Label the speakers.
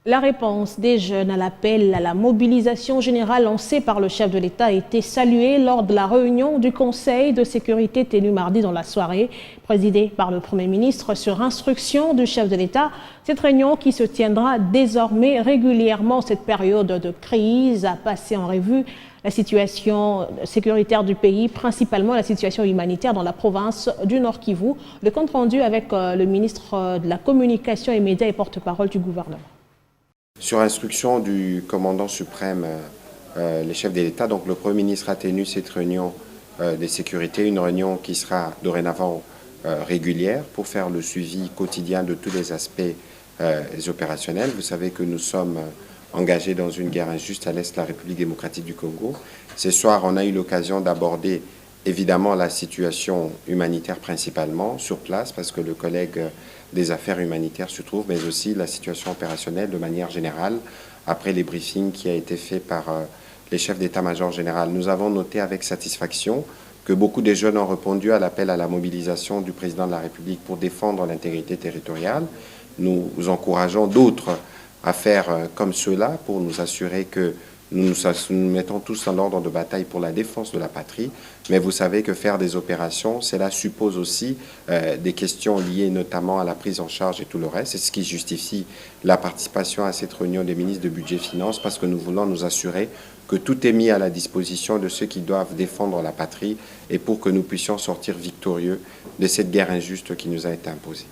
Speaker 1: La réponse des jeunes à l'appel à la mobilisation générale lancée par le chef de l'État a été saluée lors de la réunion du Conseil de sécurité tenu mardi dans la soirée, présidée par le Premier ministre sur instruction du chef de l'État. Cette réunion qui se tiendra désormais régulièrement cette période de crise a passé en revue la situation sécuritaire du pays, principalement la situation humanitaire dans la province du Nord Kivu. Le compte rendu avec le ministre de la Communication et Médias et porte-parole du gouvernement.
Speaker 2: Sur instruction du commandant suprême, les chefs de l'État, donc le Premier ministre a tenu cette réunion de sécurité, une réunion qui sera dorénavant régulière pour faire le suivi quotidien de tous les aspects opérationnels. Vous savez que nous sommes engagés dans une guerre injuste à l'est de la République démocratique du Congo. Ce soir, on a eu l'occasion d'aborder évidemment la situation humanitaire principalement sur place parce que le collègue des affaires humanitaires se trouve, mais aussi la situation opérationnelle de manière générale après les briefings qui a été fait par les chefs d'état-major général. Nous avons noté avec satisfaction que beaucoup de jeunes ont répondu à l'appel à la mobilisation du président de la République pour défendre l'intégrité territoriale. Nous encourageons d'autres à faire comme cela pour nous assurer que nous mettons tous en ordre de bataille pour la défense de la patrie, mais vous savez que faire des opérations, cela suppose aussi des questions liées notamment à la prise en charge et tout le reste. C'est ce qui justifie la participation à cette réunion des ministres de Budget et Finances, parce que nous voulons nous assurer que tout est mis à la disposition de ceux qui doivent défendre la patrie et pour que nous puissions sortir victorieux de cette guerre injuste qui nous a été imposée.